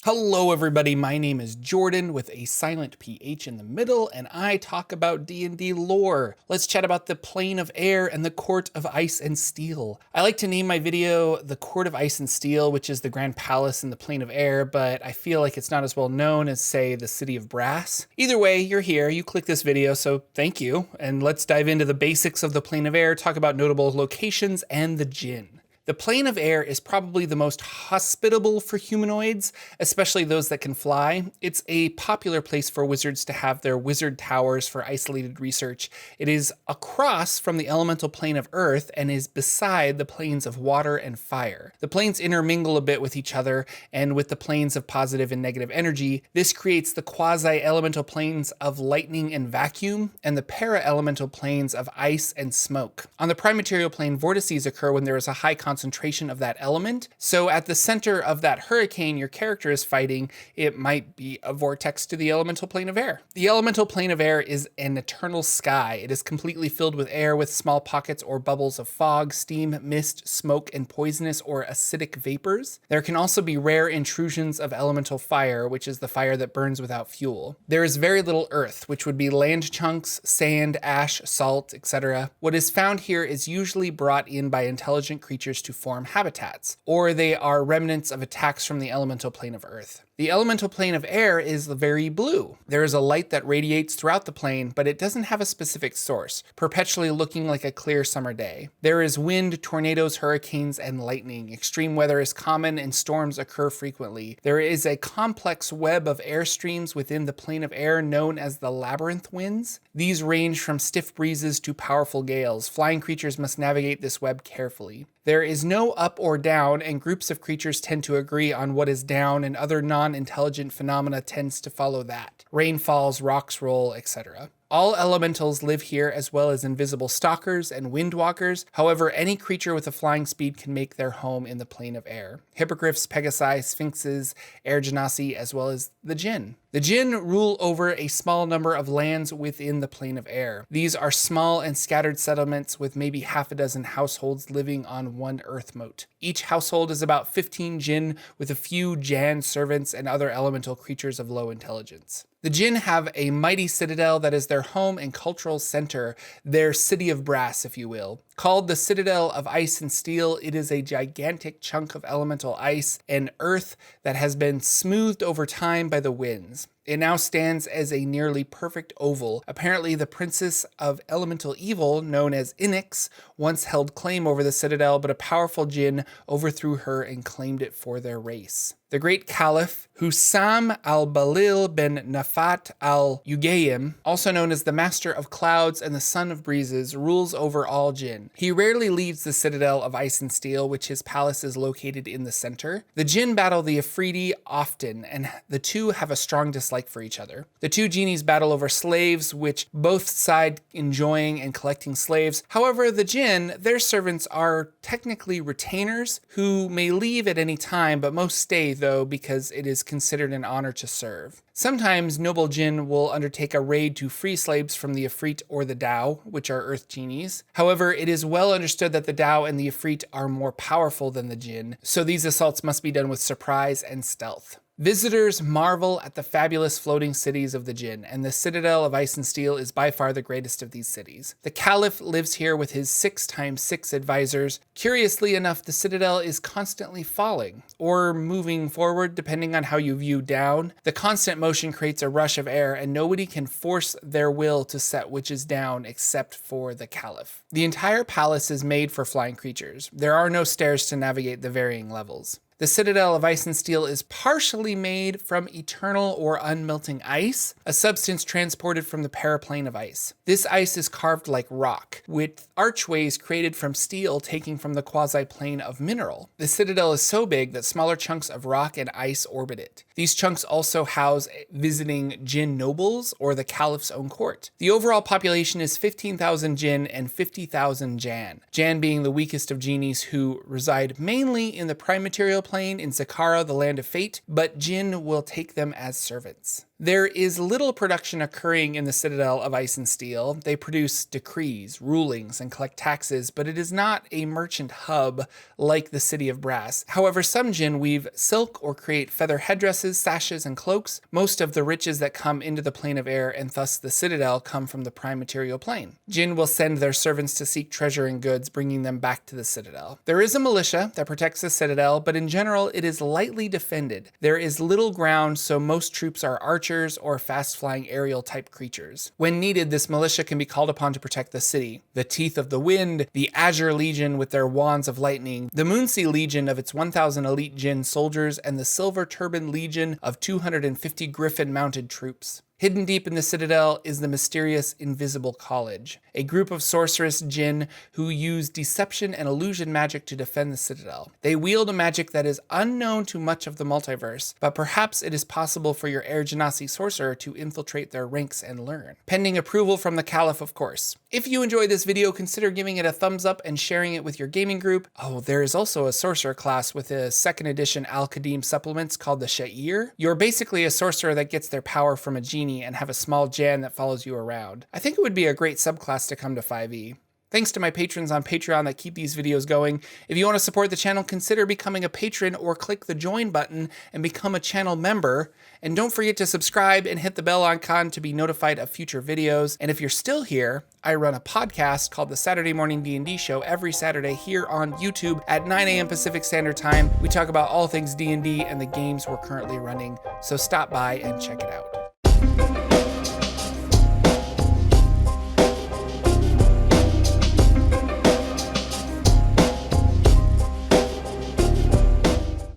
Hello everybody, my name is Jordan with a silent PH in the middle, and I talk about D&D lore. Let's chat about the Plane of Air and the Court of Ice and Steel. I like to name my video the Court of Ice and Steel, which is the Grand Palace in the Plane of Air, but I feel like it's not as well known as, say, the City of Brass. Either way, you're here, you click this video, so thank you, and let's dive into the basics of the Plane of Air, talk about notable locations, and the Djinn. The Plane of Air is probably the most hospitable for humanoids, especially those that can fly. It's a popular place for wizards to have their wizard towers for isolated research. It is across from the elemental plane of Earth and is beside the planes of water and fire. The planes intermingle a bit with each other, and with the planes of positive and negative energy, this creates the quasi-elemental planes of lightning and vacuum, and the para-elemental planes of ice and smoke. On the prime material plane, vortices occur when there is a high concentration of that element. So at the center of that hurricane your character is fighting, it might be a vortex to the elemental plane of air. The elemental plane of air is an eternal sky. It is completely filled with air with small pockets or bubbles of fog, steam, mist, smoke, and poisonous or acidic vapors. There can also be rare intrusions of elemental fire, which is the fire that burns without fuel. There is very little earth, which would be land chunks, sand, ash, salt, etc. What is found here is usually brought in by intelligent creatures to form habitats, or they are remnants of attacks from the elemental plane of Earth. The elemental plane of air is very blue. There is a light that radiates throughout the plane, but it doesn't have a specific source, perpetually looking like a clear summer day. There is wind, tornadoes, hurricanes, and lightning. Extreme weather is common and storms occur frequently. There is a complex web of air streams within the plane of air known as the labyrinth winds. These range from stiff breezes to powerful gales. Flying creatures must navigate this web carefully. There is no up or down, and groups of creatures tend to agree on what is down, and other non-intelligent phenomena tends to follow that. Rain falls, rocks roll, etc. All elementals live here, as well as invisible stalkers and windwalkers. However, any creature with a flying speed can make their home in the plane of air. Hippogriffs, pegasi, sphinxes, air genasi, as well as the Djinn. The Djinn rule over a small number of lands within the plane of air. These are small and scattered settlements with maybe half a dozen households living on one earth mote. Each household is about 15 Djinn, with a few Jan servants and other elemental creatures of low intelligence. The Djinn have a mighty citadel that is their home and cultural center, their city of brass, if you will. Called the Citadel of Ice and Steel, it is a gigantic chunk of elemental ice and earth that has been smoothed over time by the winds. It now stands as a nearly perfect oval. Apparently, the princess of elemental evil, known as Onyx, once held claim over the citadel, but a powerful Djinn overthrew her and claimed it for their race. The great Caliph, Hussam al-Balil bin Nafat al-Ugayim, also known as the Master of Clouds and the Son of Breezes, rules over all Djinn. He rarely leaves the Citadel of Ice and Steel, which his palace is located in the center. The Djinn battle the Afridi often, and the two have a strong dislike for each other. The two genies battle over slaves, which both side enjoying and collecting slaves. However, the Djinn, their servants are technically retainers who may leave at any time, but most stay though because it is considered an honor to serve. Sometimes noble Djinn will undertake a raid to free slaves from the Ifrit or the Dao, which are earth genies. However, it is well understood that the Dao and the Ifrit are more powerful than the Djinn, so these assaults must be done with surprise and stealth. Visitors marvel at the fabulous floating cities of the Djinn, and the Citadel of Ice and Steel is by far the greatest of these cities. The Caliph lives here with his 6x6 advisors. Curiously enough, the Citadel is constantly falling, or moving forward depending on how you view down. The constant motion creates a rush of air, and nobody can force their will to set which is down except for the Caliph. The entire palace is made for flying creatures. There are no stairs to navigate the varying levels. The Citadel of Ice and Steel is partially made from eternal or unmelting ice, a substance transported from the paraplane of ice. This ice is carved like rock, with archways created from steel taking from the quasi-plane of mineral. The Citadel is so big that smaller chunks of rock and ice orbit it. These chunks also house visiting Djinn nobles or the Caliph's own court. The overall population is 15,000 Djinn and 50,000 Jan. Jan being the weakest of genies who reside mainly in the prime material plane in Zakara, the land of fate, but Djinn will take them as servants. There is little production occurring in the Citadel of Ice and Steel. They produce decrees, rulings, and collect taxes, but it is not a merchant hub like the City of Brass. However, some Djinn weave silk or create feather headdresses, sashes, and cloaks. Most of the riches that come into the plane of air and thus the Citadel come from the prime material plane. Djinn will send their servants to seek treasure and goods, bringing them back to the Citadel. There is a militia that protects the Citadel, but in general it is lightly defended. There is little ground, so most troops are archers or fast-flying aerial type creatures. When needed, this militia can be called upon to protect the city. The Teeth of the Wind, the Azure Legion with their Wands of Lightning, the Moonsea Legion of its 1,000 elite Djinn soldiers, and the Silver Turban Legion of 250 Griffin-mounted troops. Hidden deep in the Citadel is the mysterious Invisible College, a group of sorceress Djinn who use deception and illusion magic to defend the Citadel. They wield a magic that is unknown to much of the multiverse, but perhaps it is possible for your Air Genasi sorcerer to infiltrate their ranks and learn. Pending approval from the Caliph, of course. If you enjoyed this video, consider giving it a thumbs up and sharing it with your gaming group. Oh, there is also a sorcerer class with a 2nd edition Al-Qadim supplements called the Sha'ir. You're basically a sorcerer that gets their power from a Djinni and have a small Djinn that follows you around. I think it would be a great subclass to come to 5e. Thanks to my patrons on Patreon that keep these videos going. If you want to support the channel, consider becoming a patron or click the join button and become a channel member. And don't forget to subscribe and hit the bell icon to be notified of future videos. And if you're still here, I run a podcast called the Saturday Morning D&D Show every Saturday here on YouTube at 9 a.m. Pacific Standard Time. We talk about all things D&D and the games we're currently running, so stop by and check it out.